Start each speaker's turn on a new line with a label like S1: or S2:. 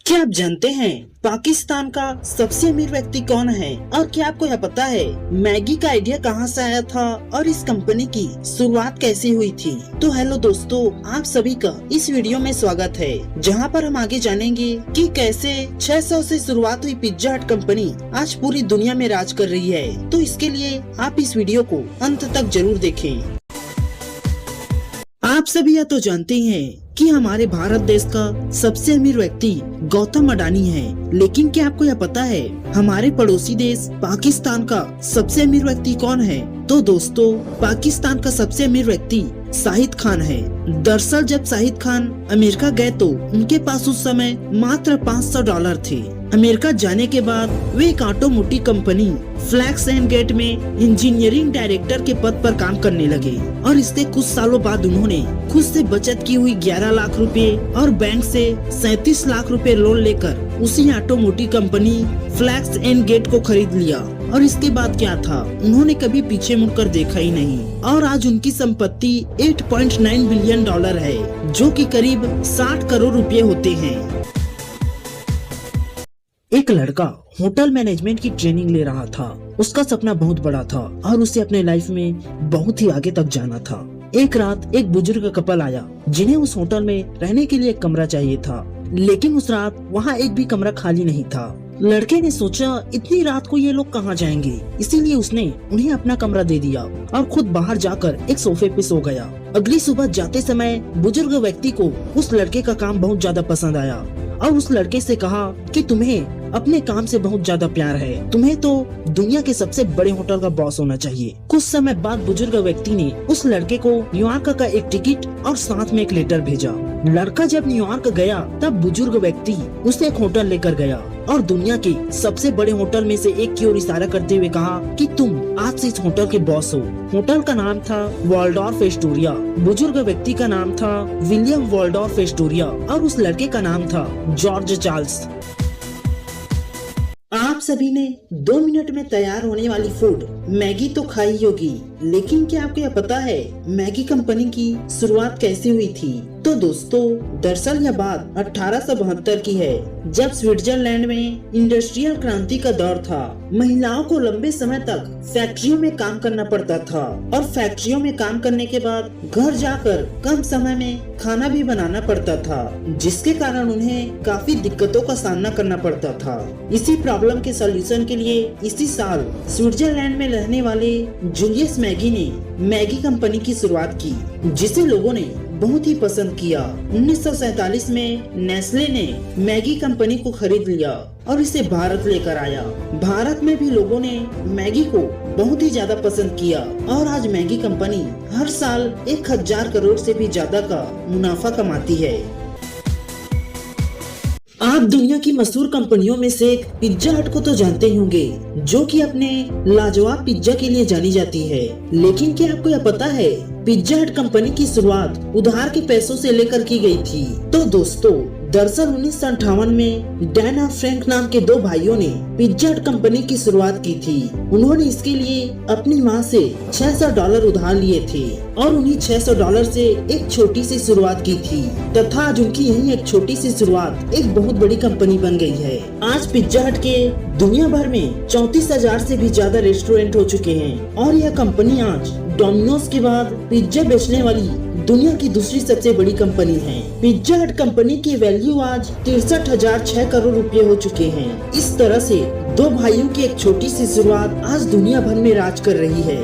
S1: क्या आप जानते हैं पाकिस्तान का सबसे अमीर व्यक्ति कौन है? और क्या आपको यह पता है मैगी का आइडिया कहां से आया था और इस कंपनी की शुरुआत कैसे हुई थी? तो हेलो दोस्तों, आप सभी का इस वीडियो में स्वागत है, जहां पर हम आगे जानेंगे कि कैसे 600 से शुरुआत हुई पिज्जा हट कंपनी आज पूरी दुनिया में राज कर रही है। तो इसके लिए आप इस वीडियो को अंत तक जरूर देखें। आप सभी यह तो जानते ही हैं कि हमारे भारत देश का सबसे अमीर व्यक्ति गौतम अडानी है, लेकिन क्या आपको यह पता है हमारे पड़ोसी देश पाकिस्तान का सबसे अमीर व्यक्ति कौन है? तो दोस्तों, पाकिस्तान का सबसे अमीर व्यक्ति शाहिद खान है। दरअसल जब शाहिद खान अमेरिका गए तो उनके पास उस समय मात्र $500 थे। अमेरिका जाने के बाद वे एक automotive company Flex and Gate में इंजीनियरिंग डायरेक्टर के पद पर काम करने लगे और इसके कुछ सालों बाद उन्होंने खुद से बचत की हुई 11 लाख रुपए और बैंक से 37 लाख रुपए लोन लेकर उसी automotive company Flex and Gate को खरीद लिया। और इसके बाद क्या था, उन्होंने कभी पीछे मुड़कर देखा ही नहीं और आज उनकी संपत्ति $8.9 बिलियन है, जो कि करीब 60 करोड़ रुपए होते हैं। एक लड़का होटल मैनेजमेंट की ट्रेनिंग ले रहा था। उसका सपना बहुत बड़ा था और उसे अपने लाइफ में बहुत ही आगे तक जाना था। एक रात एक बुजुर्ग कपल आया जिन्हें उस होटल में रहने के लिए एक कमरा चाहिए था, लेकिन उस रात वहाँ एक भी कमरा खाली नहीं था। लड़के ने सोचा इतनी रात को ये लोग कहाँ जाएंगे, इसीलिए उसने उन्हें अपना कमरा दे दिया और खुद बाहर जाकर एक सोफे पे सो गया। अगली सुबह जाते समय बुजुर्ग व्यक्ति को उस लड़के का काम बहुत ज्यादा पसंद आया और उस लड़के से कहा कि तुम्हें अपने काम से बहुत ज्यादा प्यार है, तुम्हें तो दुनिया के सबसे बड़े होटल का बॉस होना चाहिए। कुछ समय बाद बुजुर्ग व्यक्ति ने उस लड़के को न्यूयॉर्क का एक टिकट और साथ में एक लेटर भेजा। लड़का जब न्यूयॉर्क गया तब बुजुर्ग व्यक्ति उसे एक होटल लेकर गया और दुनिया के सबसे बड़े होटल में से एक की ओर इशारा करते हुए कहा कि तुम आज से इस होटल के बॉस हो। होटल का नाम था वॉल्डॉर्फ एस्टोरिया। बुजुर्ग व्यक्ति का नाम था विलियम वॉल्डॉर्फ एस्टोरिया और उस लड़के का नाम था जॉर्ज चार्ल्स। आप सभी ने 2 मिनट में तैयार होने वाली फूड मैगी तो खाई होगी, लेकिन क्या आपको यह पता है मैगी कंपनी की शुरुआत कैसे हुई थी? तो दोस्तों, दरअसल यह बात 1872 की है, जब स्विट्जरलैंड में इंडस्ट्रियल क्रांति का दौर था। महिलाओं को लंबे समय तक फैक्ट्रियों में काम करना पड़ता था और फैक्ट्रियों में काम करने के बाद घर जाकर कम समय में खाना भी बनाना पड़ता था, जिसके कारण उन्हें काफी दिक्कतों का सामना करना पड़ता था। इसी प्रॉब्लम के सॉल्यूशन के लिए इसी साल स्विट्जरलैंड में रहने वाले जूलियस मैगी ने मैगी कंपनी की शुरुआत की, जिसे लोगों ने बहुत ही पसंद किया। 1947 में नेस्ले ने मैगी कंपनी को खरीद लिया और इसे भारत लेकर आया। भारत में भी लोगों ने मैगी को बहुत ही ज्यादा पसंद किया और आज मैगी कंपनी हर साल 1000 करोड़ से भी ज्यादा का मुनाफा कमाती है। आप दुनिया की मशहूर कंपनियों में से एक पिज्जा हट को तो जानते ही होंगे, जो कि अपने लाजवाब पिज्जा के लिए जानी जाती है। लेकिन क्या आपको यह पता है पिज्जा हट कंपनी की शुरुआत उधार के पैसों से लेकर की गई थी? तो दोस्तों, दरअसल 1958 में डैन और फ्रैंक नाम के 2 भाइयों ने पिज्जा हट कंपनी की शुरुआत की थी। उन्होंने इसके लिए अपनी माँ से $600 उधार लिए थे और उन्हीं $600 से एक छोटी सी शुरुआत की थी तथा आज उनकी यही एक छोटी सी शुरुआत एक बहुत बड़ी कंपनी बन गई है। आज पिज्जा हट के दुनिया भर में 34,000 से भी ज्यादा रेस्टोरेंट हो चुके हैं और यह कंपनी आज डोमिनोज के बाद पिज्जा बेचने वाली दुनिया की दूसरी सबसे बड़ी कंपनी है। पिज्जा हट कंपनी की वैल्यू आज 63,006 करोड़ रुपए हो चुके हैं। इस तरह से 2 भाइयों की एक छोटी सी शुरुआत आज दुनिया भर में राज कर रही है।